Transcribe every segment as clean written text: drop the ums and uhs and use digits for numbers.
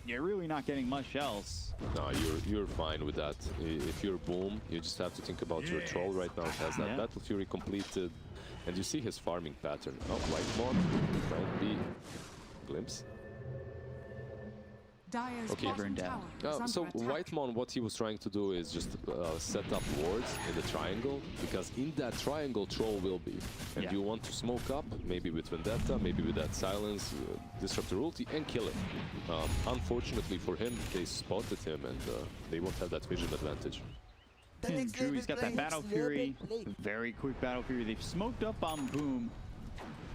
you're really not getting much else. No, you're fine with that. If you're Boom, you just have to think about your troll right now. It has that Battle Fury completed, and you see his farming pattern. Oh, Whitemon might be glimpse. Okay, burned down. So Whitemon, what he was trying to do is just set up wards in the triangle, because in that triangle troll will be. And you want to smoke up, maybe with Vendetta, maybe with that silence, Disruptor ulti, and kill him. Unfortunately for him, they spotted him, and they won't have that vision advantage. And Drew, he's got that Battle Fury, very quick Battle Fury. They've smoked up on Boom.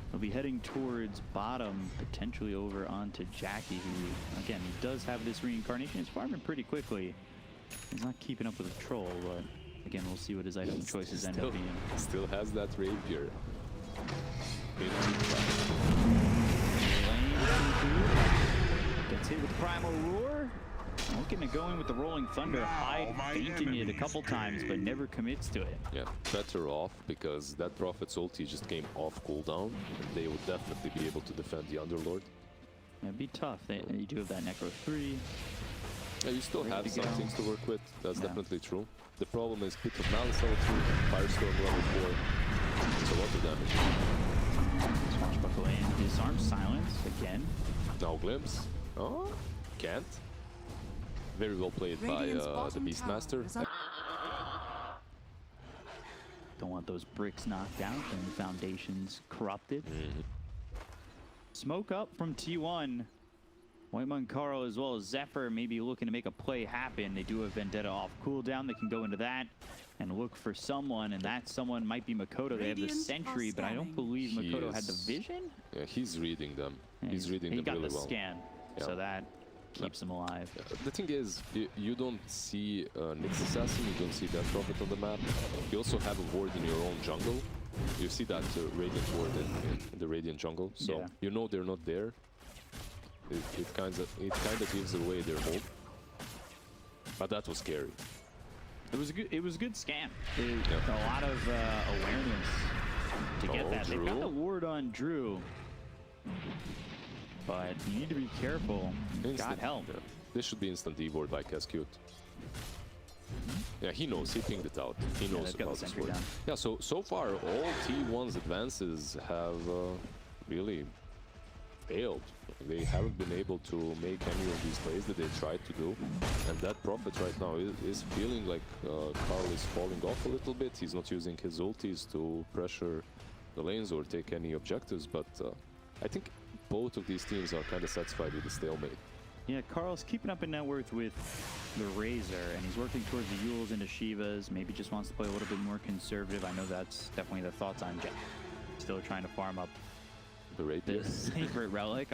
They'll be heading towards bottom, potentially over onto JaCkky, who, again, he does have this reincarnation. He's farming pretty quickly. He's not keeping up with the troll, but again, we'll see what his item choices end up being. Still has that rapier. Gets hit with Primal Roar. Looking to go in with the Rolling Thunder. Hyde fainting it a couple times, but never commits to it. Yeah, better off, because that Prophet's ulti just came off cooldown, and they would definitely be able to defend the Underlord. Yeah, it'd be tough. You do have that Necro 3. Yeah, you still have some things to work with. That's definitely true. The problem is Pit of Malice level 2, Firestorm level 4. It's a lot of damage. Swashbuckle in, disarm silence again. Now glimpse. Oh, can't. Very well played by the Beastmaster. Don't want those bricks knocked out and the foundations corrupted. Smoke up from T1. Whitemon, Karl, as well as Xepher, maybe looking to make a play happen. They do have Vendetta off cooldown. They can go into that and look for someone, and that someone might be Mikoto. They have the Sentry, but I don't believe Mikoto had the vision. Yeah, he's reading them. He's reading them really well. He got the scan, so that keeps him alive. The thing is, you don't see Nyx Assassin, you don't see that Prophet on the map. You also have a ward in your own jungle. You see that Radiant ward in the Radiant jungle, so you know they're not there. It kind of gives away their hold. But that was scary. It was a good scan. A lot of awareness to get that. They got the ward on Drew. But you need to be careful. God help. Yeah. This should be instant D-board by Khezcute. Yeah, he knows. He pinged it out. He knows about this ward. Yeah, so far, all T1's advances have really failed. They haven't been able to make any of these plays that they tried to do. And that Prophet right now is feeling like Karl is falling off a little bit. He's not using his ultis to pressure the lanes or take any objectives, but I think both of these teams are kind of satisfied with the stalemate. Yeah, Karl's keeping up in net worth with the Razor, and he's working towards the Yules into Shivas. Maybe just wants to play a little bit more conservative. I know that's definitely the thoughts on JaCkky. Still trying to farm up the Rapier. This favorite relic.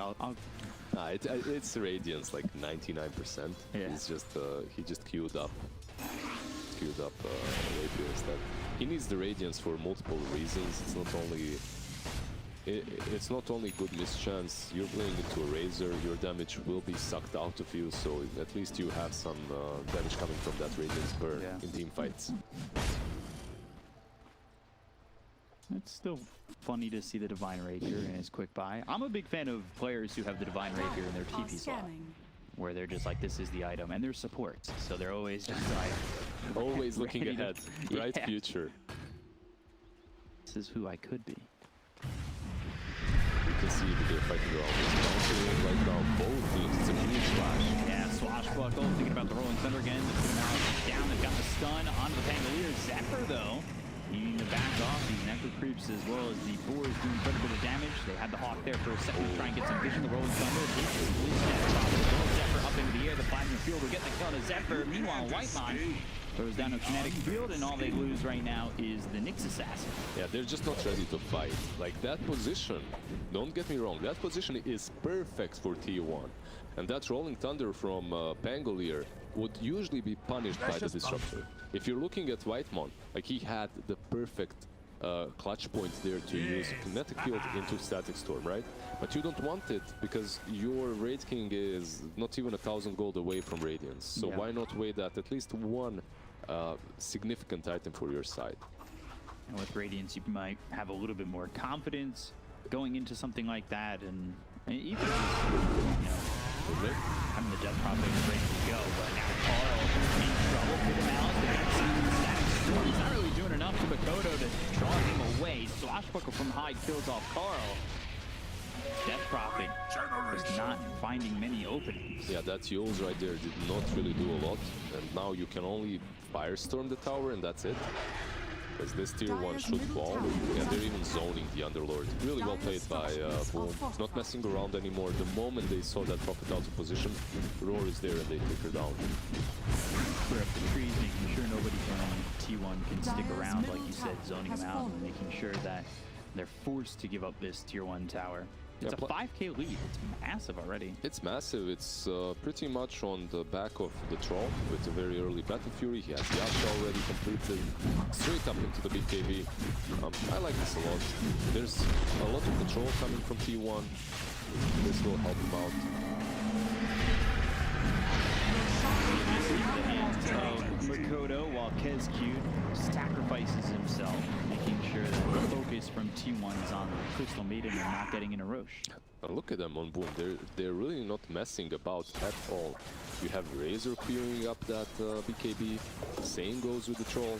It's Radiance, like 99%. Yeah. He's just he just queued up Rapier instead. He needs the Radiance for multiple reasons. It's not only good mischance. You're playing into a Razor, your damage will be sucked out of you, so at least you have some damage coming from that Radiance burn in team fights. It's still funny to see the Divine Rapier in his quick buy. I'm a big fan of players who have the Divine Rapier in their TP slot, where they're just like, this is the item, and they're supports, so they're always just like... always looking ahead, bright future. This is who I could be. You can see that they're fighting around this mountain right now. Both teams, it's a huge flash. Yeah, Swashbuckle, thinking about the Rolling Thunder again. Down, they've got the stun onto the Pangolier. Xepher, though, needing to back off these Necro Creeps as well as the Boars doing quite a bit of damage. They had the Hawk there for a second to try and get some vision. The Rolling Thunder hits the blue snap. Xepher up into the air. The Plasma Field will get the kill to Xepher. Meanwhile, Whitemon throws down a kinetic field, and all they lose right now is the Nyx Assassin. Yeah, they're just not ready to fight. Like, that position, don't get me wrong, that position is perfect for T1. And that Rolling Thunder from Pangolier would usually be punished by the Disruptor. If you're looking at Whitemon, like, he had the perfect clutch point there to use Kinetic Field into Static Storm, right? But you don't want it because your Raid King is not even 1,000 gold away from Radiance. So why not wait that at least one significant item for your side? And with Radiance, you might have a little bit more confidence going into something like that, and even, you know, I time the Death Prophet is ready to go. But now Karl in trouble for the Malice. The backside of the static storm. He's not really doing enough for Mikoto to draw him away. Swashbuckle from Hyde kills off Karl. Death Prophet was not finding many openings. Yeah, that Yules right there did not really do a lot. And now you can only Firestorm the tower and that's it. As this tier 1 should fall. And they're even zoning the Underlord. Really well played by Boom. Not messing around anymore. The moment they saw that Prophet out of position, Roar is there and they take her down. Clear up the trees, making sure nobody from T1 can stick around, like you said, zoning them out and making sure that they're forced to give up this tier 1 tower. It's a 5k lead. It's massive already. It's massive. It's pretty much on the back of the Troll with a very early Battle Fury. He has Yasha already completed. Straight up into the BKB. I like this a lot. There's a lot of control coming from T1. This will help him out. Mikoto, while Khezcute sacrifices himself, making sure that the focus from T1 is on the Crystal Maiden and not getting in a rush. Look at them on Boom. They're really not messing about at all. You have Razor clearing up that BKB. Same goes with the Troll.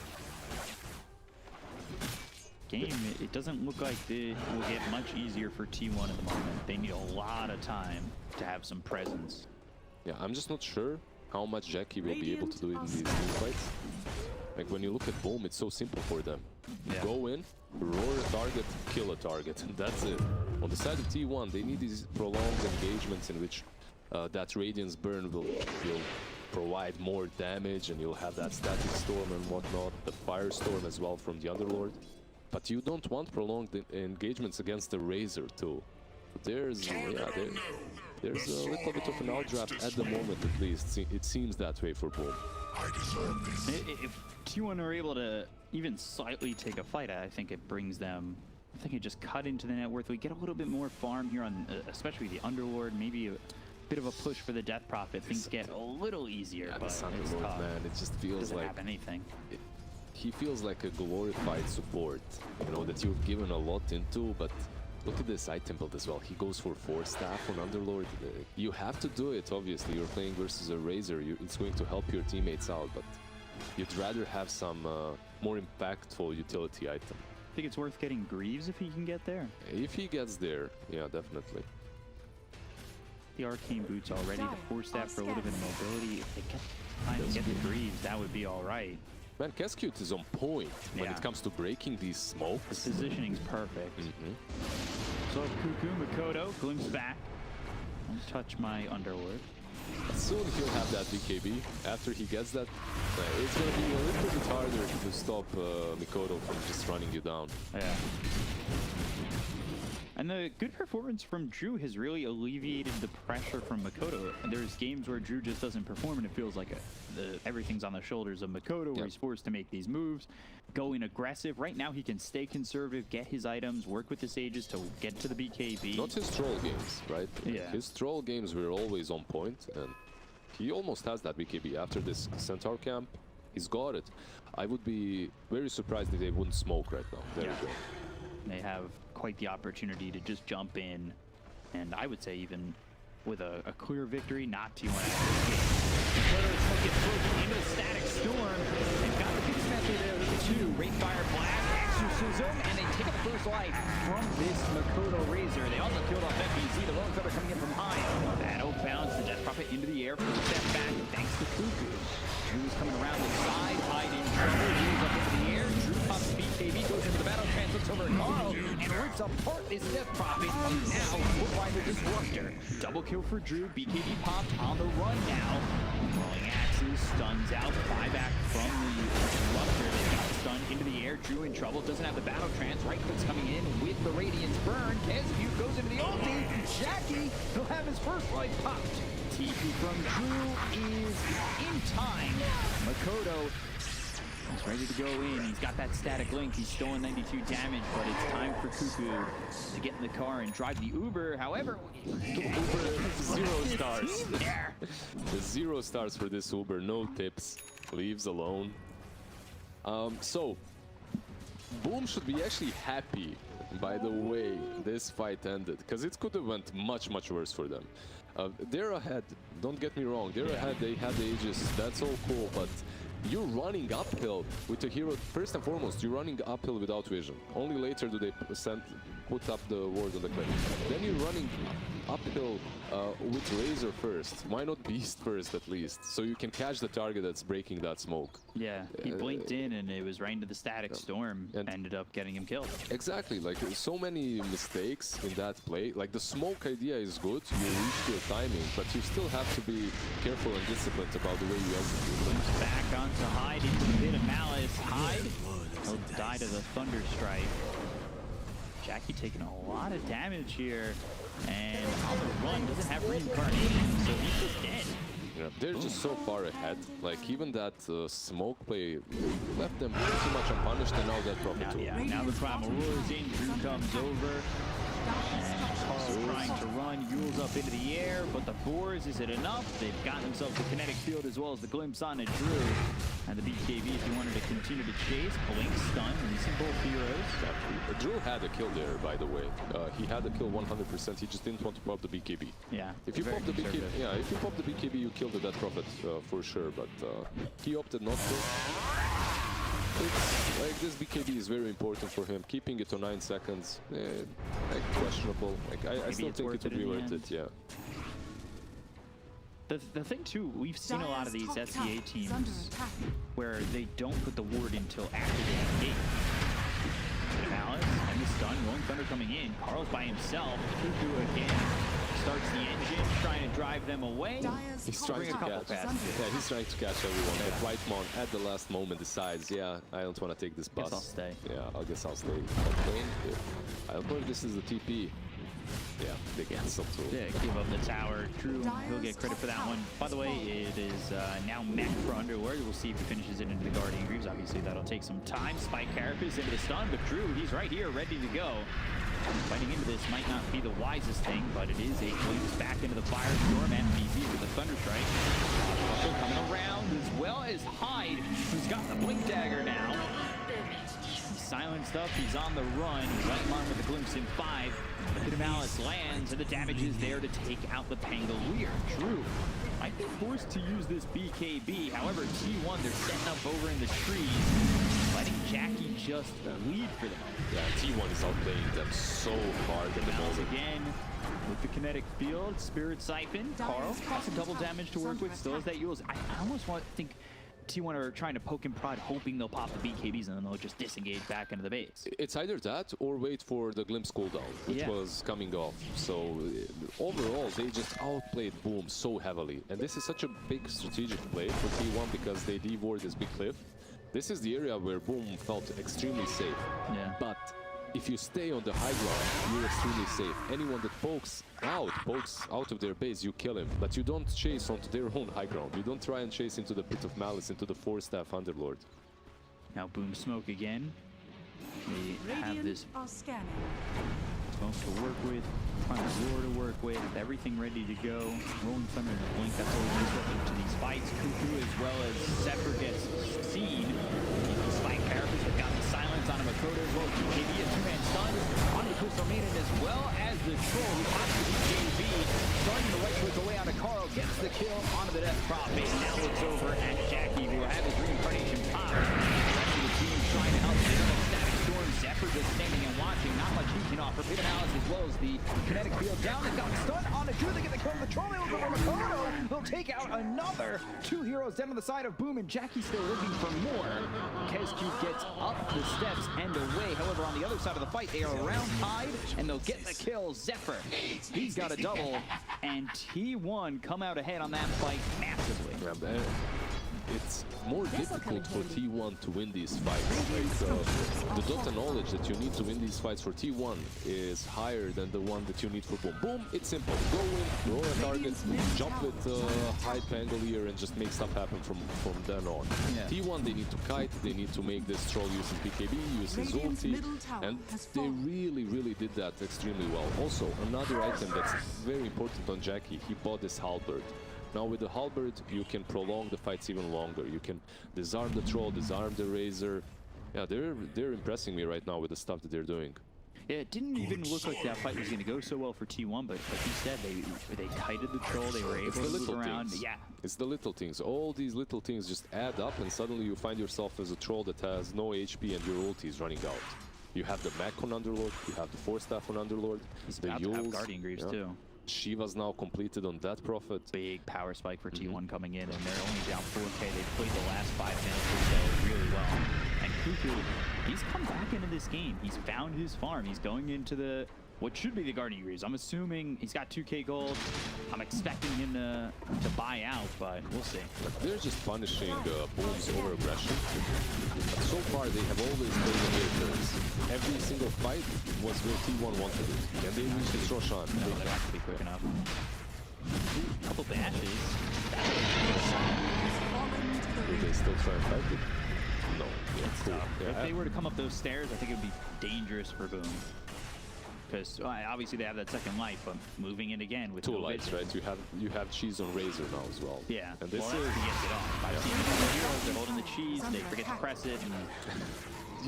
Game, it doesn't look like it will get much easier for T1 at the moment. They need a lot of time to have some presence. Yeah, I'm just not sure how much JaCky will be able to do in these team fights. Like when you look at Boom, it's so simple for them. Yeah. Go in, roar a target, kill a target, and that's it. On the side of T1, they need these prolonged engagements in which that Radiance Burn will provide more damage, and you'll have that Static Storm and whatnot, the Firestorm as well from the Underlord. But you don't want prolonged engagements against the Razor too. There's there's a little bit of an outdraft at the moment, at least. It seems that way for Boom. If T1 are able to even slightly take a fight, I think it brings them. I think it just cut into the net worth. We get a little bit more farm here on, especially the Underlord. Maybe a bit of a push for the Death Prophet. Things get a little easier, yeah, but it's tough. Man, it just feels doesn't like have anything. He feels like a glorified support, you know, that you've given a lot into, but look at this item build as well. He goes for 4 staff on Underlord. You have to do it, obviously. You're playing versus a Razor. It's going to help your teammates out, but you'd rather have some more impactful utility item. I think it's worth getting Greaves if he can get there. If he gets there, yeah, definitely. The Arcane Boots already, the 4 staff for a little bit of mobility. If they get time to get the Greaves, that would be all right. Man, Khezcute is on point when it comes to breaking these smokes. The positioning's perfect. So Kuku, Mikoto, glimpse back. Don't touch my Underlord. Soon he'll have that BKB. After he gets that, it's going to be a little bit harder to stop Mikoto from just running you down. Yeah. And the good performance from Drew has really alleviated the pressure from Mikoto. And there's games where Drew just doesn't perform and it feels like everything's on the shoulders of Mikoto, where he's forced to make these moves, going aggressive. Right now he can stay conservative, get his items, work with the Sages to get to the BKB. Not his troll games, right? Yeah. His troll games were always on point, and he almost has that BKB after this Centaur camp. He's got it. I would be very surprised if they wouldn't smoke right now. There we go. They have quite the opportunity to just jump in, and I would say even with a clear victory, not T1 out of this game. Mikoto gets broken into the Static Storm. They've got the Beastmaster there with the 2. Wraith Fire Blast, Exorcism, and they take a first life from this Mikoto Razor. They also killed off FBZ, the lone feather coming in from Hyde. Battle bounce the Death Prophet into the air for a step back, thanks to Kuku. Drew's coming around the side, Hyde in trouble, Drew's up into the air. Drew pops BKB, goes into the battle, looks over at Karl, and rips apart this Death Prophet. Now, footline the Disruptor. Double kill for Drew, BKB popped on the run now. Throwing axes, stuns out, buyback from the Disruptor. They got the stun into the air. Drew in trouble, doesn't have the battle trance. Right click's coming in with the Radiance Burn. Khezcute goes into the ulti. JaCkky, he'll have his first life popped. TP from Drew is in time. Mikoto is ready to go in. He's got that static link. He's stolen 92 damage, but it's time for Kuku to get in the car and drive the Uber. However, Uber 0 stars. The 0 stars for this Uber. No tips. Leaves alone. So, Boom should be actually happy by the way this fight ended, because it could have went much, much worse for them. They're ahead. Don't get me wrong. They're ahead. They had the Aegis. That's all cool, but you're running uphill with a hero. First and foremost, you're running uphill without vision. Only later do they put up the ward on the cliff. Then you're running uphill with Razor first. Why not Beast first at least? So you can catch the target that's breaking that smoke. Yeah, he blinked in and it was right into the static storm and ended up getting him killed. Exactly, like so many mistakes in that play. Like the smoke idea is good, you reach your timing, but you still have to be careful and disciplined about the way you execute. Back onto Hyde into the bit of Malice. Hyde will die to the Thunder Strike. JaCkky taking a lot of damage here, and on the run doesn't have reincarnation, so he's just dead. Yeah, they're just so far ahead. Like even that smoke play left them pretty much unpunished, and now that profit too. Yeah, now the Primal Roar is in, Drew comes over. And Karl trying to run, Yule's up into the air, but the Boars, is it enough? They've gotten themselves the kinetic field as well as the glimpse on it, Drew. And the BKB, if you wanted to continue to chase, blink, stun, releasing both heroes. Drew had a kill there, by the way. He had a kill 100%. He just didn't want to pop the BKB. Yeah. If you pop the BKB, if you pop the BKB, you kill the dead prophet for sure. But he opted not to. It's like this BKB is very important for him. Keeping it to 9 seconds, like questionable. Like I still think it would be worth it. Yeah. The thing too, we've seen a lot of these SEA teams where they don't put the ward until after they engage. Malice and the stun, Rolling Thunder coming in. Karl's by himself. Kuku again starts the engine, trying to drive them away. He's trying to catch. Yeah, he's trying to catch everyone. But Whitemon at the last moment decides, yeah, I don't want to take this bus. Guess I'll stay. Yeah, I guess I'll stay. Okay. I don't know if this is the TP. Yeah, they cancel too. Yeah, give up the tower. Drew, he'll get credit for that one. By the way, it is now Mac for Underlord. We'll see if he finishes it into the Guardian Greaves. Obviously, that'll take some time. Spike Carapace into the stun, but Drew, he's right here, ready to go. Fighting into this might not be the wisest thing, but it is a glimpse back into the Firestorm. MVP with the Thunder Strike. Also coming around, as well as Hyde, who's got the Blink Dagger now. He's silenced up, he's on the run. Whitemon with the glimpse in 5. A bit of Malice lands, and the damage is there to take out the Pangolier. Drew might be forced to use this BKB. However, T1, they're setting up over in the trees, letting JaCkky just lead for them. Yeah, T1 is outplaying them so hard at the Malice moment. again with the kinetic field. Spirit Siphon. Karl has some double damage to work with. Still has that Yule's. I almost think T1 are trying to poke and prod, hoping they'll pop the BKBs and then they'll just disengage back into the base. It's either that or wait for the glimpse cooldown, which was coming off. So overall, they just outplayed Boom so heavily. And this is such a big strategic play for T1 because they devoured this big cliff. This is the area where Boom felt extremely safe. Yeah. But if you stay on the high ground, you're extremely safe. Anyone that pokes out of their base, you kill him. But you don't chase onto their own high ground. You don't try and chase into the Pit of Malice, into the 4-staff Underlord. Now Boom Smoke again. We have this Smoke to work with, Primal Roar to work with, everything ready to go. Rolling Thunder and the Blink, that's always useful to these fights. Kuku as well as Xepher gets seen. Spike Carapace, they've got the silence on a Mikoto as well as BKB, a 2-man stun on the Crystal Maiden as well as the Troll who pops the BKB. Starting to right click away onto Karl, gets the kill onto the Death Prophet. Now looks over at JaCkky who will have his reincarnation pop. The rest of the team trying to help hit him with Static Storm. Xepher just standing and watching, not much he can offer. Pit of Malice as well as the kinetic field down. They've got stun on it. Drew, they get the kill. The Troll over from Mikoto. They'll take out another 2 heroes down on the side of Boom, and JaCkky still looking for more. Khezcute gets up the steps and away. However, on the other side of the fight, they are around Hyde, and they'll get the kill. Xepher, he's got a double, and T1 come out ahead on that fight massively. Yeah, it's more difficult for T1 to win these fights. Like the Dota knowledge that you need to win these fights for T1 is higher than the one that you need for Boom. Boom, it's simple. Go in, roll a target, jump with Hyde Pangolier, and just make stuff happen from then on. Yeah. T1, they need to kite, they need to make this troll using PKB, use his ulti, and they really did that extremely well. Also, another item that's very important on JaCkky, he bought this halberd. Now with the halberd, you can prolong the fights even longer. You can disarm the troll, disarm the razor. Yeah, they're impressing me right now with the stuff that they're doing. It didn't even look like that fight was going to go so well for T1, but like you said, they kited the troll, they were able to move around. Things. Yeah. It's the little things. All these little things just add up, and suddenly you find yourself as a troll that has no HP and your ulti is running out. You have the mech on Underlord, you have the Force Staff on Underlord. He's the about to have Guardian Greaves too. Shiva's now completed on that Prophet. Big power spike for T1 coming in, and they're only down 4K. They played the last 5 minutes or so really well. And Kuku, he's come back into this game. He's found his farm. He's going into the what should be the Guardian Greaves. I'm assuming he's got 2K gold. I'm expecting him to buy out, but we'll see. They're just punishing Boom's over-aggression. So far, they have always played on their turns. Every single fight was where T1 wanted it. Can they reach the Roshan? No, they're not going to be quick enough. A couple dashes. Will they still try and fight it? No. Yeah, cool. Yeah. If they were to come up those stairs, I think it would be dangerous for Boom. Because obviously they have that second life, but moving in again with 2 lights, right? You have cheese on Razor now as well. Yeah. And this he gets it off. I've seen the heroes, they're holding the cheese, they forget to press it, and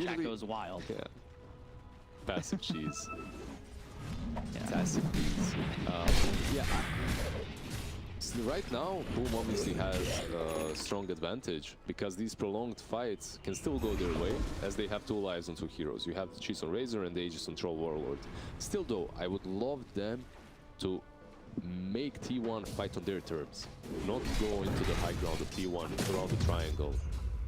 Jack goes wild. Yeah. Passive cheese. Passive cheese. Yeah. So right now, Boom obviously has a strong advantage because these prolonged fights can still go their way as they have 2 lives on 2 heroes. You have the cheese on Razor and the Aegis on Troll Warlord. Still though, I would love them to make T1 fight on their terms, not go into the high ground of T1 around the triangle.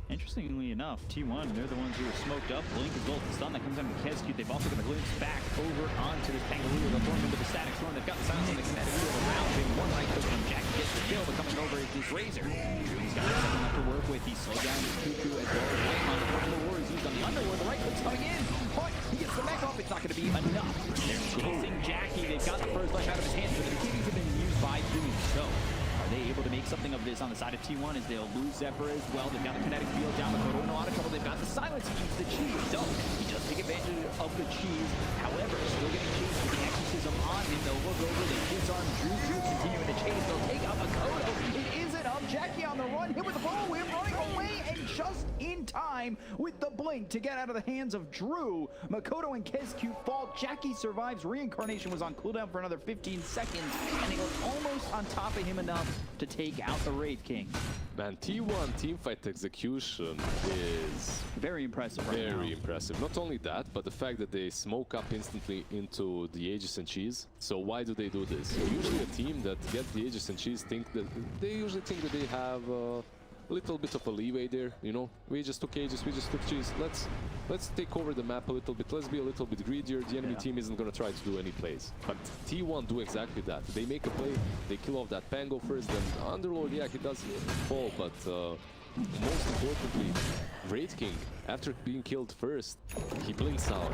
Interestingly enough, T1, they're the ones who are smoked up. Blink is both the stun that comes down to Khezcute. They've also got a glimpse back over onto this Pangolier. They'll throw him into the static storm. They've got the silence on the kinetic field around him. One right click on JaCkky gets the kill, but coming over is this Razor. He's got something left to work with. He's slowed down his Kuku as well as Whitemon. The portable war is used on the Underlord. The right click's coming in, but he gets the mech off. It's not going to be enough. They're chasing JaCkky. They've got the first life out of his hands, but the Achilles have been used by doing so. Are they able to make something of this on the side of T1 as they'll lose Xepher as well? They've got the kinetic field down. Mikoto in a lot of trouble. They've got the silence. He eats the cheese. He does take advantage of the cheese. However, still getting chased with the exorcism on him. They'll look over. They disarm Drew. Drew continuing to chase. They'll take out Mikoto. It isn't up. JaCkky on the run. Hit with the ball. We're running away and just in time with the blink to get out of the hands of Drew. Mikoto and Khezcute fall. JaCkky survives. Reincarnation was on cooldown for another 15 seconds, and they were almost on top of him enough to take out the Wraith King. Man, T1 teamfight execution is very impressive right now. Very impressive. Not only that, but the fact that they smoke up instantly into the Aegis and Cheese. So why do they do this? Usually a team that gets the Aegis and Cheese usually think that they have a little bit of a leeway there, you know? We just took Aegis, we just took Cheese. Let's take over the map a little bit. Let's be a little bit greedier. The enemy team isn't going to try to do any plays. But T1 do exactly that. They make a play, they kill off that Pango first, then Underlord, yeah, he does fall, but most importantly, Wraith King, after being killed first, he blinks out,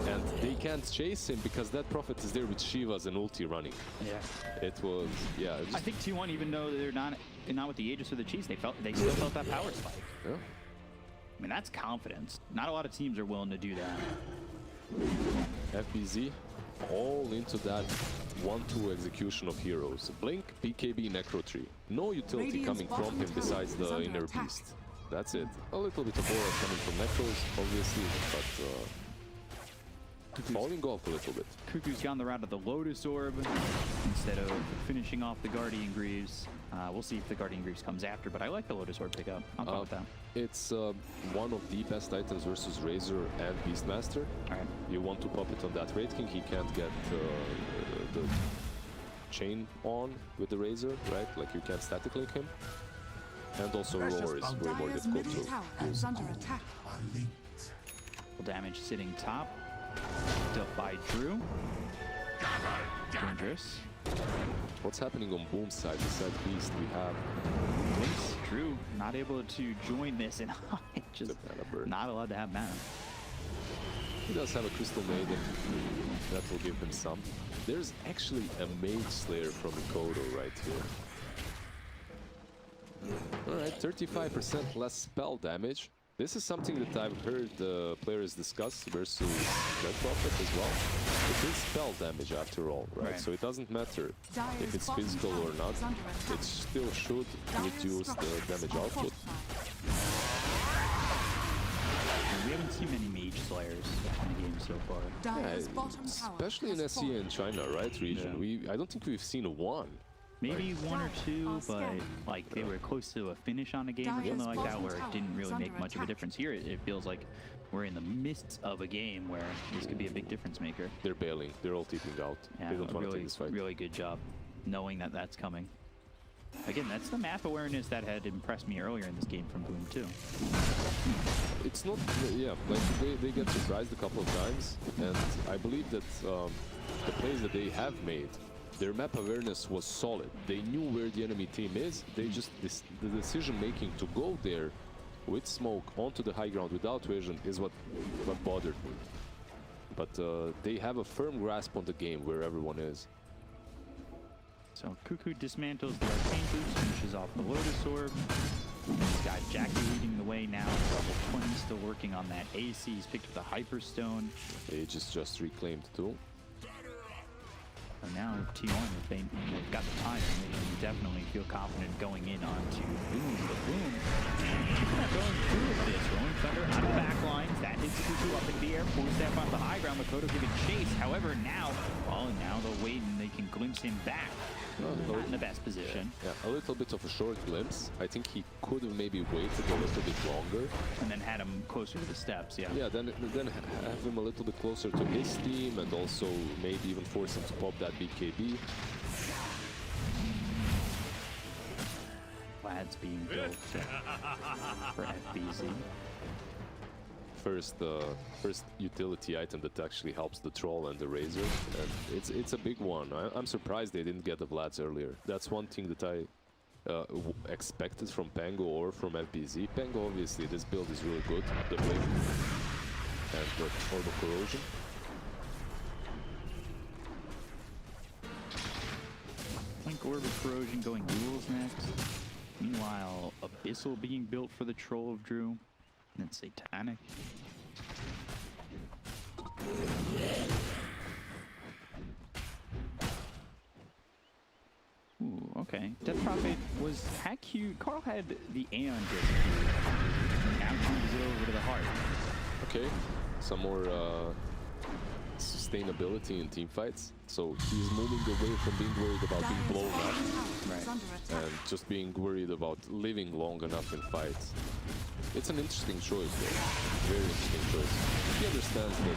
and they can't chase him because that Prophet is there with Shivas and ulti running. Yeah. It was, yeah. I think T1, even though they're not with the Aegis or the Cheese, they still felt that power spike. Yeah. I mean, that's confidence. Not a lot of teams are willing to do that. FBZ all into that 1-2 execution of heroes. Blink, BKB, Necro Tree. No utility coming from him besides the Inner Beast. That's it. A little bit of aura coming from Necros, obviously, but falling off a little bit. Kuku's gone the route of the Lotus Orb instead of finishing off the Guardian Greaves. We'll see if the Guardian Greaves comes after, but I like the Lotus Orb pickup. I'm fine with that. It's one of the best items versus Razor and Beastmaster. All right. You want to pop it on that Wraith King, he can't get the chain on with the Razor, right? Like you can't static link him. And also Roar is way more difficult to use. Damage sitting top. Picked up by Drew. Dangerous. What's happening on Boom's side? Besides Beast, we have Blinks. Drew not able to join this, and just not allowed to have mana. He does have a Crystal Maiden. That will give him some. There's actually a Mage Slayer from Mikoto right here. Alright, 35% less spell damage. This is something that I've heard players discuss versus Red Prophet as well. It is spell damage after all, right? So it doesn't matter if it's physical or not. It still should reduce the damage output. We haven't seen many Mage Slayers in the game so far. Especially in SEA in China, right, region. Yeah. I don't think we've seen one. Maybe one or two, but like they were close to a finish on a game or something like that, where it didn't really make much of a difference. Here, it feels like we're in the midst of a game where this could be a big difference maker. They're bailing. They're all TPing out. Yeah, they don't want to take this fight. Really good job knowing that that's coming. Again, that's the map awareness that had impressed me earlier in this game from Boom too. It's not, yeah, like they get surprised a couple of times, and I believe that the plays that they have made, their map awareness was solid. They knew where the enemy team is. They just, the decision making to go there with smoke onto the high ground without vision is what bothered me. But they have a firm grasp on the game where everyone is. So Kuku dismantles the Arcane Boots, finishes off the Lotus Orb. He's got JaCkky leading the way now. Level 20 still working on that AC. He's picked up the Hyperstone. Age is just reclaimed too. And now T1, if they've got the time, they can definitely feel confident going in onto Boom. But Boom, not going through with this. Rolling Thunder out of the back lines. That hits Kuku up in the air. 4-step off the high ground. Mikoto giving chase. However, now they'll wait and they can glimpse him back. Not in the best position. Yeah, a little bit of a short glimpse. I think he could have maybe waited a little bit longer. And then had him closer to the steps, yeah. Yeah, then have him a little bit closer to his team, and also maybe even force him to pop that BKB. Vlad's being built for FBZ. First utility item that actually helps the troll and the razor, and it's a big one. I'm surprised they didn't get the Vlads earlier. That's one thing that I expected from Pango or from FBZ. Pango, obviously, this build is really good. The blink and the Orb of Corrosion. Blink, Orb of Corrosion going duels next. Meanwhile, Abyssal being built for the Troll of Drew. And then Satanic. Ooh, okay. Death Prophet had Q. Karl had the Aeon disc. Now chooses it over to the heart. Okay, some more sustainability in team fights. So he's moving away from being worried about being blown up, Right. and just being worried about living long enough in fights. It's an interesting choice, though. Very interesting choice. He understands that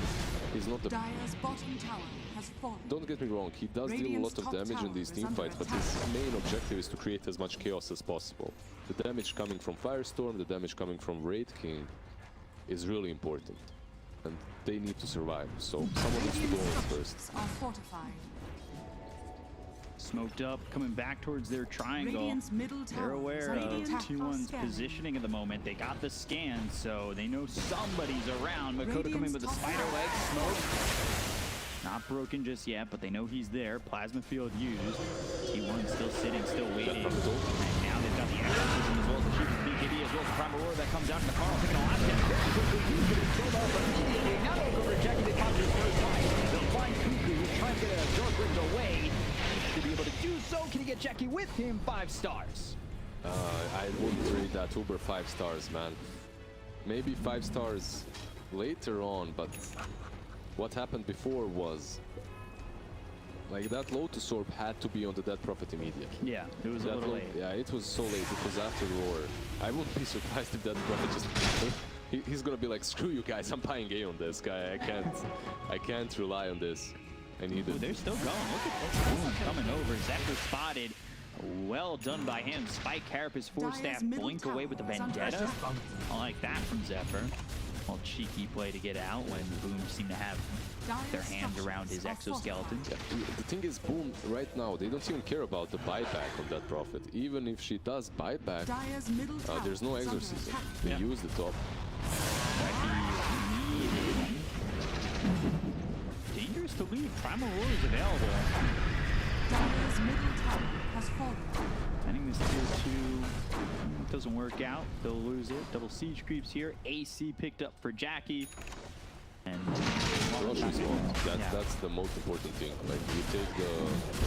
he's not the... Dire's bottom tower has fallen. Don't get me wrong, he does deal a lot of damage in these team fights, but his main objective is to create as much chaos as possible. The damage coming from Firestorm, the damage coming from Wraith King is really important. And they need to survive, so someone needs to go in first. Are fortified. Smoked up, coming back towards their triangle. They're aware of T1's positioning at the moment. They got the scan, so they know somebody's around. Mikoto coming with the spider leg. Smoke. Not broken just yet, but they know he's there. Plasma field used. T1 still sitting, still waiting. And now they've got the exorcism as well as the Chief BKB as well as the Pangolier that comes out in the Karl. Taking a lot of damage. Now they'll go for JaCkky. They pop his first time. They'll find Kuku, who's trying to get a Dark Ring away. To be able to do so, can he get JaCkky with him? 5 stars. I wouldn't rate that Uber 5 stars, man. Maybe 5 stars later on, but what happened before was like that Lotus Orb had to be on the Dead Prophet immediately. Yeah, it was a little late. Yeah, it was so late. It was after Roar. I wouldn't be surprised if Dead Prophet just he's gonna be like, screw you guys, I'm buying A on this guy. I can't rely on this. I need it. They're still going. Look at this. Boom coming over. Xepher spotted. Well done by him. Spike Carapace 4-staff blink away with the Vendetta. I like that from Xepher. Well, cheeky play to get out when Boom seemed to have their hands around his exoskeleton. Yeah, the thing is, Boom, right now, they don't even care about the buyback on that Prophet. Even if she does buyback, there's no exorcism. They use the top. Dangerous to leave. Primal Roar is available. Dire's middle tower has fallen. I think this tier 2 doesn't work out. They'll lose it. Double siege creeps here. AC picked up for JaCkky. And that's the most important thing. Like, you take the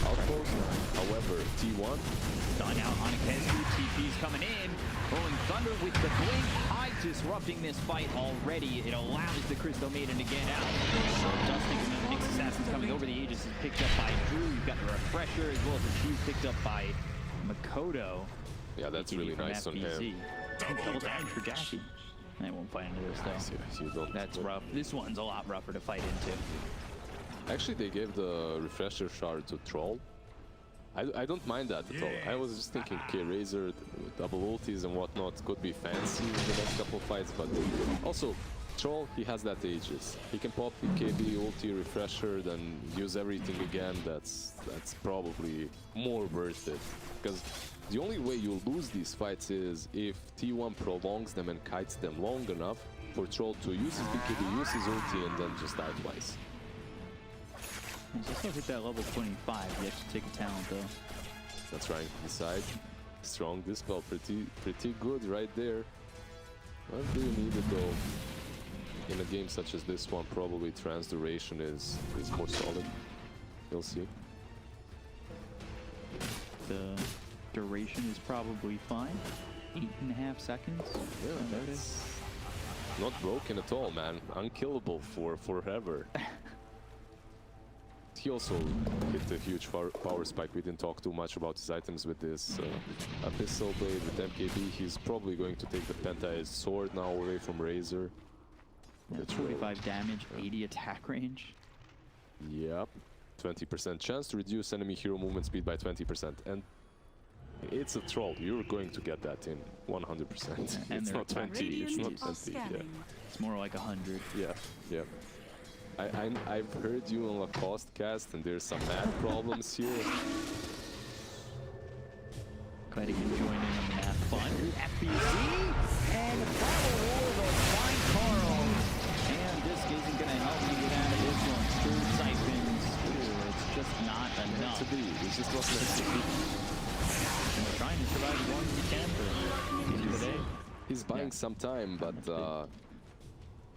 outpost. However, T1 done out on a Khezcute. TP's coming in. Rolling Thunder with the blink. Hyde disrupting this fight already. It allows the Crystal Maiden to get out. Dusting and then Nyx Assassin's coming over. The Aegis is picked up by Drew. You've got the Refresher as well as the Fuse picked up by Mikoto. Yeah, that's really nice on him. Double damage for JaCkky. I won't fight into this though. That's rough. This one's a lot rougher to fight into. Actually, they gave the Refresher shard to Troll. I don't mind that at all. I was just thinking, okay, Razor, double ultis and whatnot could be fancy in the next couple of fights, but also, Troll, he has that Aegis. He can pop the KB, ulti, Refresher, then use everything again. That's probably more worth it. Because the only way you'll lose these fights is if T1 prolongs them and kites them long enough for Troll to use his BKB, use his ulti, and then just die twice. He's also hit that level 25. He has to take a talent though. That's right. Inside, strong dispel, pretty good right there. What do you need it though? In a game such as this one, probably trans duration is more solid. You'll see. The duration is probably fine. 8.5 seconds. Yeah, that's not broken at all, man. Unkillable for forever. He also hit a huge power spike. We didn't talk too much about his items with this Abyssal Blade with MKB. He's probably going to take the Penta sword now away from Razor. Yeah, 25 damage, 80 attack range. Yep. 20% chance to reduce enemy hero movement speed by 20%. And it's a Troll. You're going to get that in 100%. It's not 20. It's not 20. Yeah. It's more like 100. Yeah. Yeah. I've heard you on Lacoste cast, and there's some math problems here. Glad you can join in on the math fun. FBZ and the final roll of find Karl. And this isn't going to help you get out of this one. Third siphons. Ooh, it's just not enough. To be. It's just not meant to be. And we're trying to survive as long as we can for the end of the day. He's buying some time, but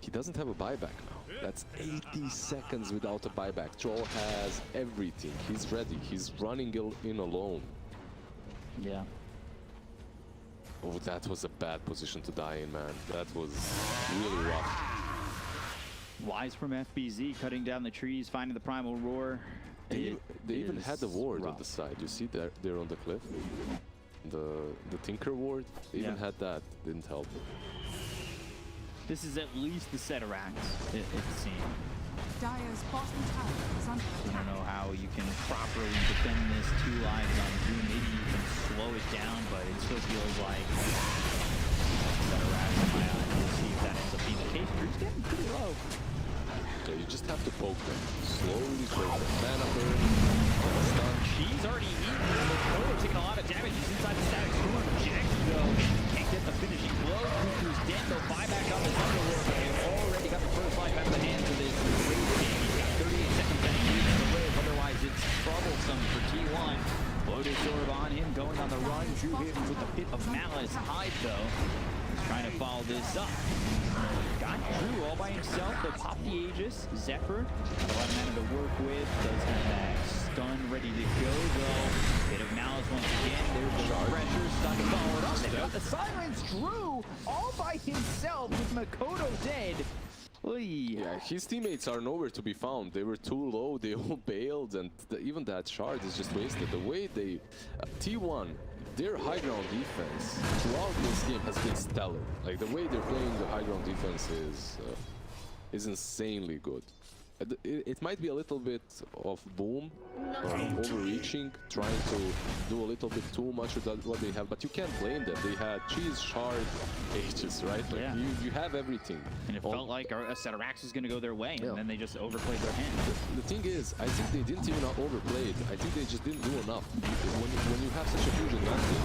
he doesn't have a buyback now. That's 80 seconds without a buyback. Troll has everything. He's ready. He's running in alone. Yeah. Oh, that was a bad position to die in, man. That was really rough. Wise from FBZ, cutting down the trees, finding the primal roar. They even had the ward rough. on the side. You see there on the cliff? The Tinker ward? They even had that. Didn't help. This is at least the Seterax, it seems. Dire's bottom tower is under I attack. don't know how you can properly defend this. 2 lives on Zoom. Maybe you can slow it down, but it still feels like Seterax in my eyes. We'll see if that ends up being the case. Drew's getting pretty low. Yeah, you just have to poke them. Slowly poke them. Mana burn. Stun. She's already eaten. Mikoto taking a lot of damage. He's inside the static storm. JaCkky, though, can't get the finishing blow. Kuku's dead. They'll buy back up his Underlord, but they've already got the first life out of the hands of this Wraith game. He's got 38 seconds to use the wave. Otherwise, it's troublesome for T1. Lotus Orb on him, going on the run. Drew hit with the Pit of Malice. Hyde, though, is trying to follow this up. Got Drew all by himself. They'll pop the Aegis. Xepher, a lot of mana to work with. Does have that stun ready to go, though. Bit of Malice once again. There's the pressure. Stun followed up. They got the silence. Drew all by himself with Mikoto dead. Oy. Yeah, his teammates are nowhere to be found. They were too low. They all bailed, and even that shard is just wasted. The way they... T1, their high ground defense throughout this game has been stellar. Like, the way they're playing the high ground defense is insanely good. It might be a little bit of boom, overreaching, trying to do a little bit too much with what they have, but you can't blame them. They had cheese, shard, Aegis, right? Like you have everything. And it felt like a Seterax was going to go their way, and then they just overplayed their hand. The thing is, I think they didn't even overplay it. I think they just didn't do enough. When you have such a huge advantage,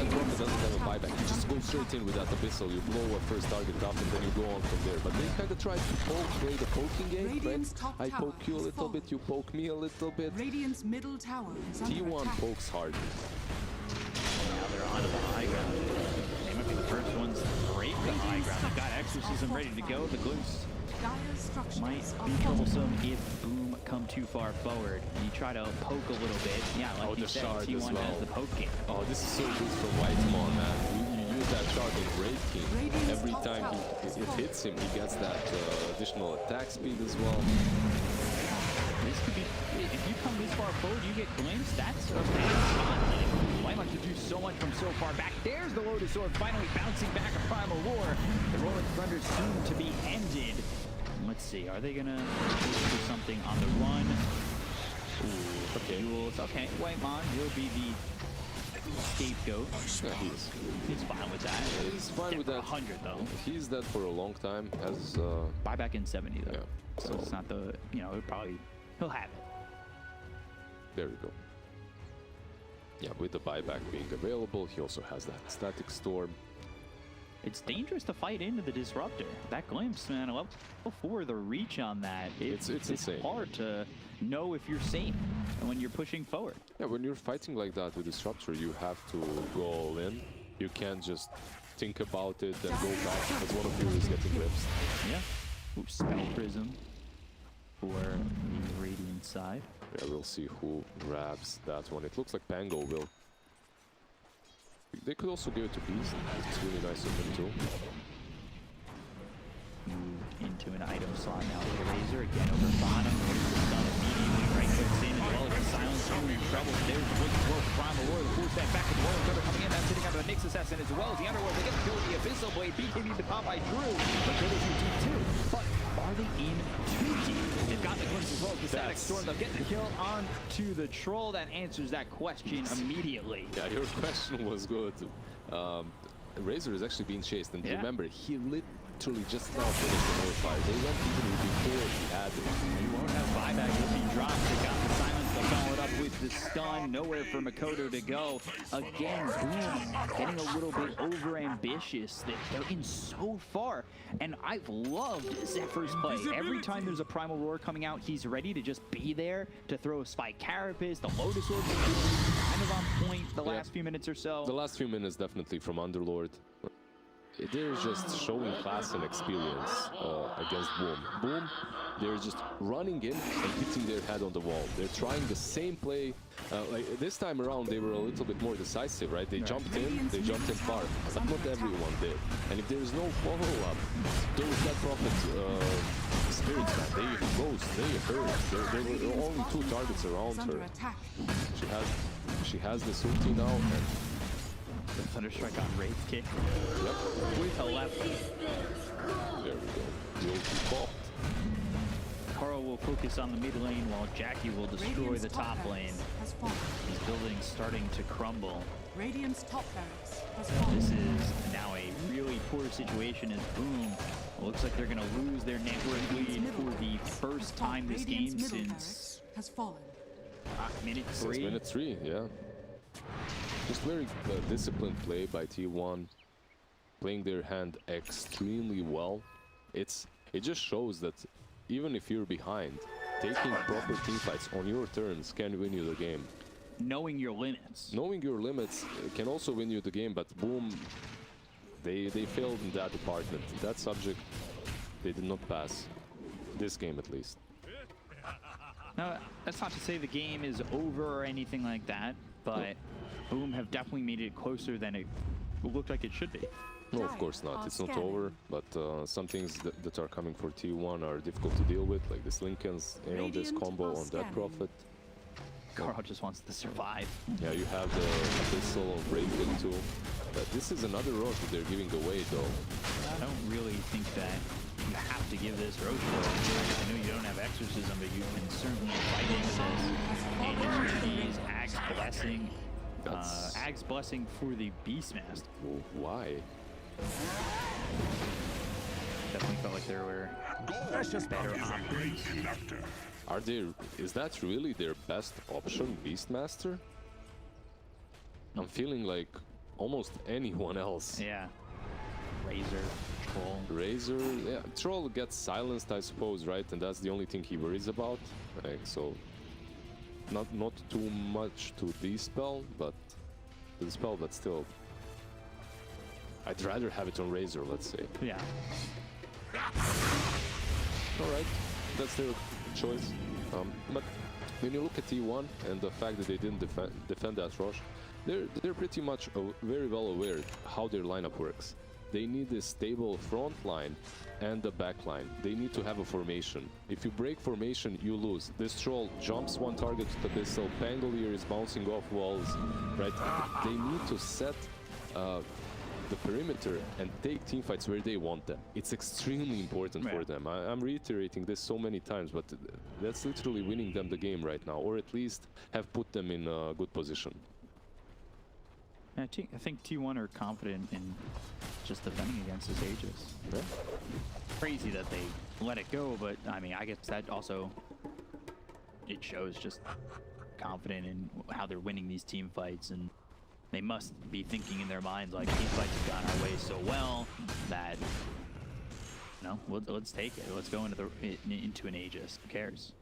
that Dota doesn't have a buyback. You just go straight in with that Abyssal, you blow a first target up, and then you go on from there. But they kind of tried to play the poking game, right? I poke you a little bit, you poke me a little bit. Radiant's middle tower is under T1 attack. pokes hard. Now they're onto the high ground. They might be the first ones to break the high ground. They've got Exorcism ready to go. The Glimpse Dire's structures might are be troublesome if Boom come too far forward. You try to poke a little bit. Yeah, like you the said, shard as T1 well. has the poke game. Oh, this is so good for Whitemon, man. You use that shard on Wraith King. Every time it hits him, he gets that additional attack speed as well. This could be, if you come this far forward, you get glimpsed. That's a bad spot. Whitemon to do so much from so far back. There's the Lotus Sword finally bouncing back a Primal War. The Rolling Thunder soon to be ended. Let's see, are they gonna do something on the run? Ooh, Okay. Duels. Okay, Whitemon will be the scapegoat. Yeah, He's fine with that. he's fine with that. 100 though. He's dead for a long time. Has Buyback in 70 though. Yeah, So so- it's not the, you know, he'll have it. there we go. Yeah, with the buyback being available, he also has that static storm. It's dangerous to fight into the Disruptor. That glimpse, man, level 4, the reach on that, It's insane. hard to know if you're safe when you're pushing forward. Yeah, when you're fighting like that with Disruptor, you have to go all in. You can't just think about it and go back as one of you is getting glimpsed. Yeah. Ooh, Spell Prism for the Radiant side. Yeah, we'll see who grabs that one. It looks like Pango will. They could also give it to Beast. It's really nice of him too. Moved into an item slot now with the Razor. Again over bottom. There's the stun immediately. Right clicks in as well as the silence. In trouble. There's the looking for Primal War. The full step back with the Warlord Cutter coming in. That's sitting out of the Nyx Assassin as well as the Underlord. They get the kill with the Abyssal Blade. BKB to pop by Drew. But Mikoto's in deep too. But are they in too deep? They've got the glimpse as well as the static storm. They'll get the kill on to the Troll. That answers that question immediately. Yeah, your question was good. Razor is actually being chased, and Yeah. remember, he literally just now finished the Mortifier. They went even before he had it. He won't have buyback if he drops. They got the silence. They'll follow it up with the stun. Nowhere for Mikoto to go. Again, Boom getting a little bit over ambitious. They're in so far. And I've loved Xepher's play. Every time there's a Primal Roar coming out, he's ready to just be there to throw a Spike Carapace. The Lotus Sword kind of on point the last few minutes or so. The last few minutes definitely from Underlord. They're just showing class and experience against Boom. Boom, they're just running in and hitting their head on the wall. They're trying the same play. Like this time around, they were a little bit more decisive, right? They jumped in far, but not everyone did. And if there is no follow-up, those that Prophet spirits, man, they close, they hurt. There were only 2 targets around Under her. attack. She has this ulti now, and The Thunderstrike on Wraith kick yep, with a left. there we go. The ulti popped. Karl will focus on the mid lane while JaCky will destroy Radiant's the top barracks lane. has fallen. His building's starting to crumble. Radiant's top barracks has fallen. This is now a really poor situation as Boom looks like they're going to lose their network lead for the first time this game Radiant's middle since barracks has fallen. minute Since 3. minute 3, yeah. Just very disciplined play by T1, playing their hand extremely well. It just shows that even if you're behind, taking proper teamfights on your terms can win you the game. Knowing your limits. Knowing your limits can also win you the game, but Boom, they failed in that department. In that subject, they did not pass. This game at least. Now, that's not to say the game is over or anything like that, but Boom have definitely made it closer than it looked like it should be. No, of course not. It's not over, but some things that are coming for T1 are difficult to deal with, like this Lincoln's and on this combo on that Prophet. Karl just wants to survive. Yeah, you have the Abyssal on Breaking too. But this is another Roche that they're giving away though. I don't really think that you have to give this Roche for. I know you don't have Exorcism, but you can certainly fight into this. And use Ag's Blessing. Ag's Blessing for the Beastmaster. Well, why? Definitely felt like there were better options. Are they? Is that really their best option, Beastmaster? I'm feeling like almost anyone else. Yeah. Razor, Troll. Razor, yeah, Troll gets silenced, I suppose, right? And that's the only thing he worries about. Like, so, not too much to dispel, but still, I'd rather have it on Razor, let's say. Yeah. All right, that's their choice. But when you look at T1 and the fact that they didn't defend that rush, they're pretty much very well aware how their lineup works. They need a stable front line and a back line. They need to have a formation. If you break formation, you lose. This troll jumps one target to the pistol. Pangolier is bouncing off walls, right? They need to set the perimeter and take teamfights where they want them. It's extremely important for them. I'm reiterating this so many times, but that's literally winning them the game right now, or at least have put them in a good position. I think T1 are confident in just defending against this Aegis. Yeah. Crazy that they let it go, but I mean, I guess that also, it shows just confident in how they're winning these team fights, and they must be thinking in their minds like, these fights have gone our way so well that, you know, let's take it. Let's go into an Aegis. Who cares?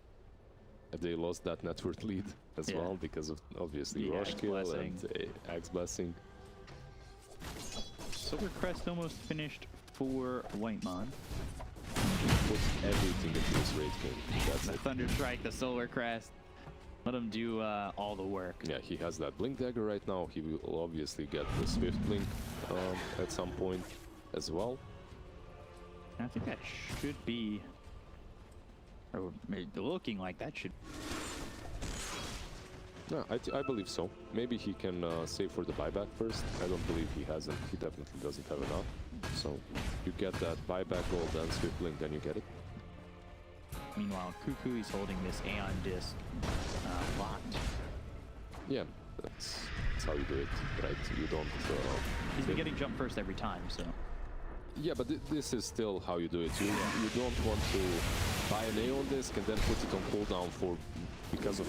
They lost that network lead as well because of obviously Rush Kill and Axe Blessing. Silver Crest almost finished for Whitemon. Put everything into this Wraith King. That's the it. Thunder Strike, the Silver Crest. Let him do all the work. Yeah, he has that Blink Dagger right now. He will obviously get the Swift Blink at some point as well. And I think that should be, or looking like that should. No, I believe so. Maybe he can save for the buyback first. I don't believe he hasn't. He definitely doesn't have enough. So you get that buyback gold and Swift Blink, then you get it. Meanwhile, Kuku is holding this Aeon Disc locked. Yeah, that's how you do it, right? You don't... He's been getting jump first every time, so... Yeah, but this is still how you do it. You don't want to buy an Aeon Disc and then put it on cooldown because of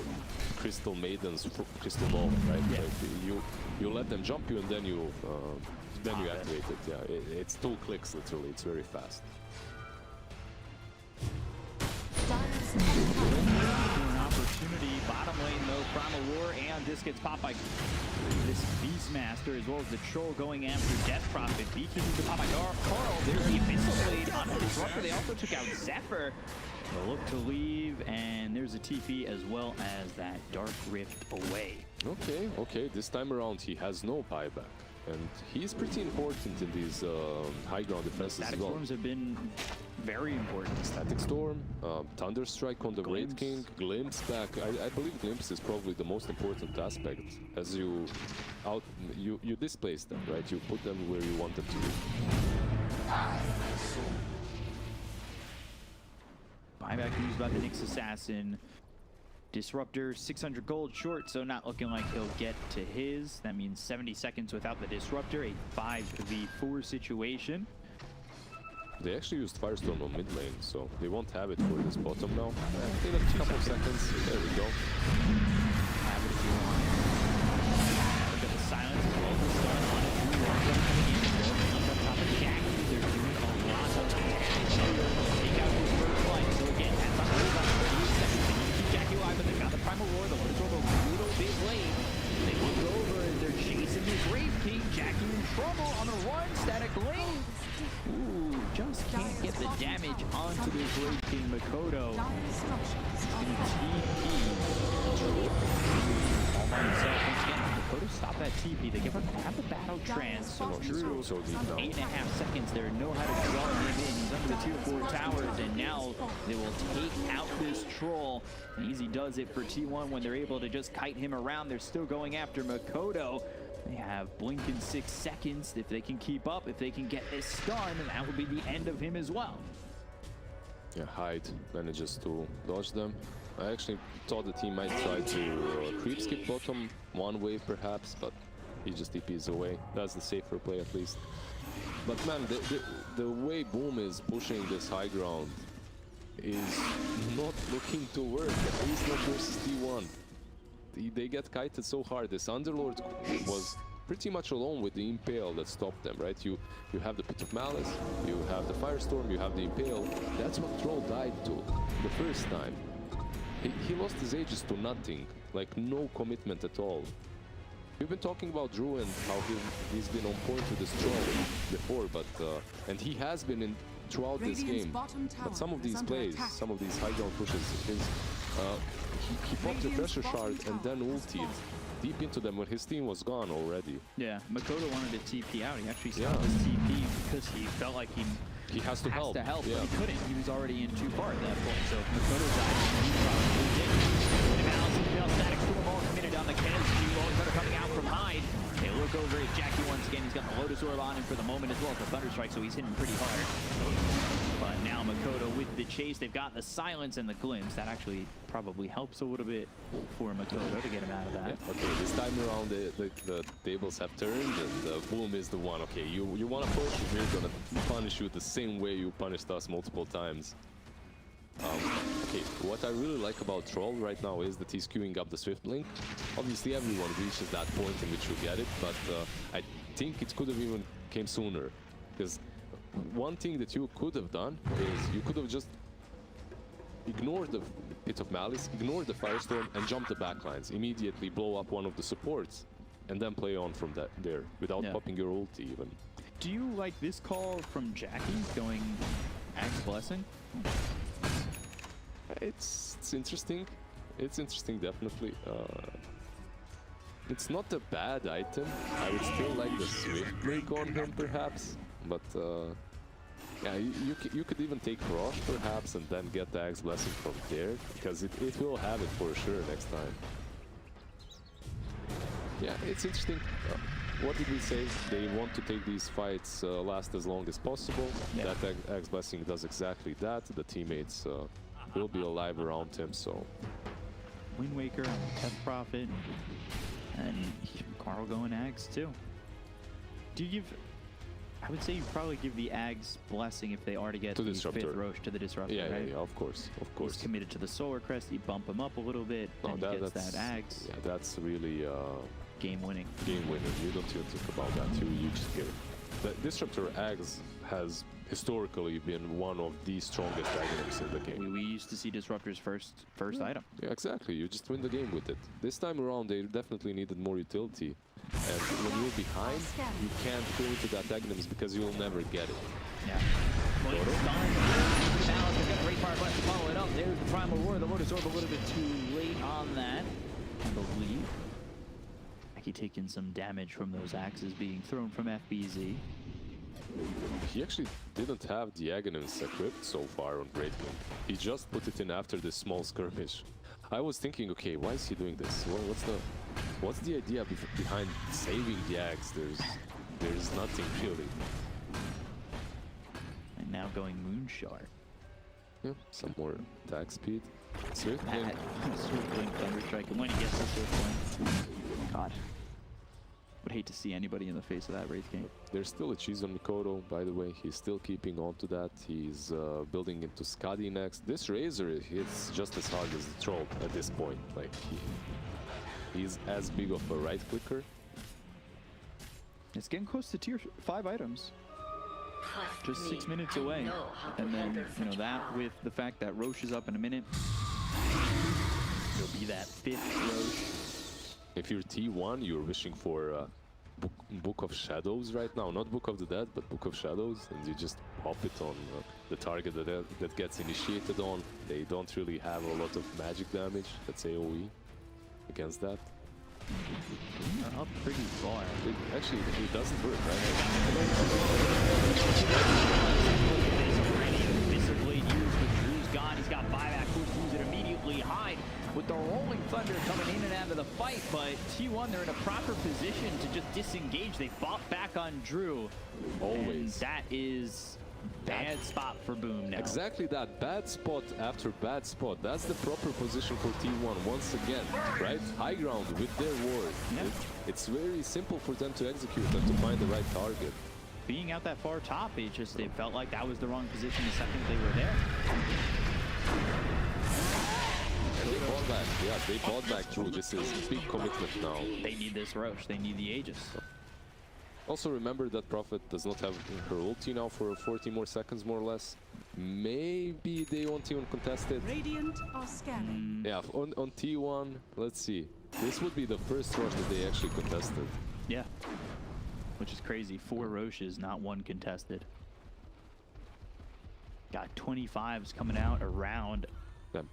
Crystal Maiden's Crystal Ball, right? Yeah. Like you let them jump you and then you activate it. Yeah, it's 2 clicks literally. It's very fast. An opportunity, bottom lane though, Primal Roar, Aeon Disc gets popped by this Beastmaster, as well as the Troll going after Death Prophet. Beacon to pop by Karl. There's the Abyssal Blade on the Disruptor. They also took out Xepher. They'll look to leave, and there's a TP as well as that Dark Rift away. Okay, this time around he has no buyback. And he's pretty important in these high ground defenses Static as well. Storms have been very important. Static Storm, Thunder Strike on the Wraith King, Glimpse back. I believe Glimpse is probably the most important aspect, as you displace them, right? You put them where you want them to be. Buyback used by the Nyx Assassin. Disruptor 600 gold short, so not looking like he'll get to his. That means 70 seconds without the Disruptor, a 5v4 situation. They actually used Firestorm on mid lane, so they won't have it for this bottom now. In a couple of seconds, there we go. Have it if you want. Look at the silence as well as the stun on it. Coming in, on top of JaCkky. They're doing a lot of damage here. Take out his first life, so again, that's on the hold on 38 seconds. JaCkky alive, but they've got the Primal Roar, the Lord's Roar, a little bit late. They look over as they're chasing this Wraith King. JaCkky in trouble on the run, Static Link. Ooh, just can't get the damage onto this Wraith King. Mikoto. He's gonna TP. All by himself. Once again, Mikoto stop that TP. They have the battle trance. So Drew, So deep now. 8.5 seconds there. Know how to draw him in. He's under the tier 4 towers, and now they will take out this troll. And Easy does it for T1 when they're able to just kite him around. They're still going after Mikoto. They have blink in 6 seconds. If they can keep up, if they can get this stun, that would be the end of him as well. Yeah, Hyde manages to dodge them. I actually thought the team might try to creep skip bottom one wave perhaps, but he just TPs away. That's the safer play at least. But man, the way Boom is pushing this high ground is not looking to work, at least not versus T1. They get kited so hard. This Underlord was pretty much alone with the Impale that stopped them, right? You have the Pit of Malice, you have the Firestorm, you have the Impale. That's what Troll died to the first time. He lost his Aegis to nothing, like no commitment at all. We've been talking about Drew and how he's been on point with this Troll before, but and he has been in throughout this game. But some of these plays, some of these high ground pushes, he popped the pressure shard and then ultied. deep into them when his team was gone already. Yeah, Mikoto wanted to TP out. He actually Yeah. stopped his TP because he felt like he Has to help. yeah. Yeah. But he couldn't. He was already in too far at that point. So if Mikoto died, he probably did. Static Storm all committed on the Khezcute. All that are coming out from Hyde. They look over at JaCkky once again. He's got the Lotus Orb on him for the moment as well for Thunderstrike, so he's hitting pretty hard. But now Mikoto with the chase, they've got the silence and the glimpse. That actually probably helps a little bit for Mikoto to get him out of that. Yeah. Okay, this time around the tables have turned and Boom is the one. Okay, you want to push, we're gonna punish you the same way you punished us multiple times. Okay, what I really like about Troll right now is that he's queuing up the Swift Link. Obviously everyone reaches that point in which you get it, but I think it could have even came sooner. Because one thing that you could have done is you could have just ignored the Pit of Malice, ignored the Firestorm, and jumped the backlines. Immediately blow up one of the supports, and then play on from there, without popping your ulti even. Do you like this call from JaCkky going Axe Blessing? It's interesting. It's interesting, definitely. It's not a bad item. I would still like the Swift Link on him, perhaps. But yeah, you could even take Frost, perhaps, and then get the Axe Blessing from there, because it will have it for sure next time. Yeah, it's interesting. What did we say? They want to take these fights last as long as possible. Yeah. That Axe Blessing does exactly that. The teammates will be alive around him, so... Wind Waker, Test Prophet, and Karl going Ags too. Do you give... I would say you probably give the Ags Blessing if they are to get To the Disruptor. 5th Roche to the Disruptor, Yeah, right? yeah, of course, of course. He's committed to the Solar Crest, you bump him up a little bit, No, and he gets that Ags. Yeah, that's really Game winning. game winner. You don't even think about that. You just get it. The Disruptor Axe has historically been one of the strongest items in the game. We used to see Disruptor's first item. Yeah, exactly. You just win the game with it. This time around, they definitely needed more utility. And when you're behind, you can't go into that Aghanim's because you'll never get it. Yeah. Well, it's done. Now they've got a great fire blast to follow it up. There's the Primal Roar. The Lotus Orb a little bit too late on that, I believe. JaCky taking some damage from those axes being thrown from FBZ. He actually didn't have the Aghanim's equipped so far on Great Blink. He just put it in after this small skirmish. I was thinking, okay, why is he doing this? What's the idea behind saving the axe? There's nothing really. And now going Moonshard. Yeah, some more attack speed. Swift Blink. Swift Blink Thunderstrike, and when he gets the Swift Blink, God. Would hate to see anybody in the face of that Wraith game. There's still a cheese on Mikoto, by the way. He's still keeping on to that. He's building into Skadi next. This Razor hits just as hard as the Troll at this point. Like, he's as big of a right clicker. It's getting close to tier 5 items. Just 6 minutes away. And then, you know, that with the fact that Roche is up in a minute, it'll be that 5th Roche. If you're T1, you're wishing for Book of Shadows right now. Not Book of the Dead, but Book of Shadows. And you just pop it on the target that gets initiated on. They don't really have a lot of magic damage. That's AoE against that. They're up pretty far. Actually, it doesn't work, right? Mr. Blade used, but Drew's gone. He's got buyback. Who'll use it immediately? Hyde with the Rolling Thunder coming in and out of the fight, but T1, they're in a proper position to just disengage. They fought back on Drew. Always. And that is bad spot for Boom now. Exactly that. Bad spot after bad spot. That's the proper position for T1 once again, right? High ground with their ward. Yeah. It's very simple for them to execute and to find the right target. Being out that far top, it felt like that was the wrong position the second they were there. And they bought back. Yeah, they bought back Drew. This is a big commitment now. They need this Roche. They need the Aegis. Also remember that Prophet does not have her ulti now for 40 more seconds, more or less. Maybe they won't even contest it. Radiant are scanning. Yeah, on T1, let's see. This would be the first rush that they actually contested. Yeah. Which is crazy. 4 Roches, not 1 contested. Got 25s coming out around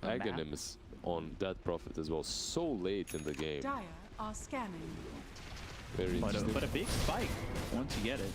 Aghanim's on that Prophet as well, so late in the game. Dire are scanning. Very interesting. But a big spike once you get it.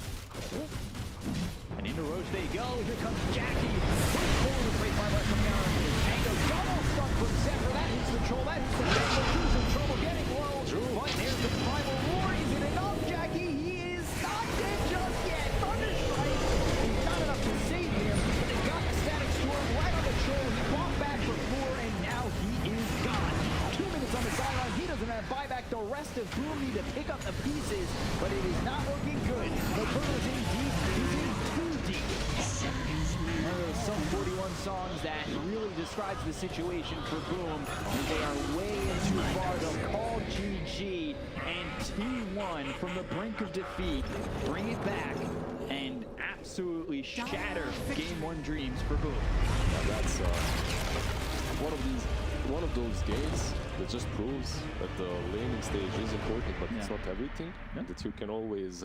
And into Roche they go. Here comes JaCkky. Push forward with Wraith by coming out. Tango double stuck from Xepher. That hits the troll. That hits the Tango. Who's in trouble getting low. But there's the primal roar. Is it enough, JaCkky? He is not dead just yet. Thunderstrike. He's not enough to save him. But they got the static storm right on the troll. He fought back for 4 and now he is gone. 2 minutes on the sideline. He doesn't have buyback. The rest of Boom need to pick up the pieces, but it is not looking good. Mikoto's in deep. He's in too deep. One of those Sum 41 songs that really describes the situation for Boom. And they are way in too far to call GG and T1 from the brink of defeat. Bring it back and absolutely shatter Game 1 dreams for Boom. Yeah, that's one of those games that just proves that the laning stage is important, but it's not everything. That you can always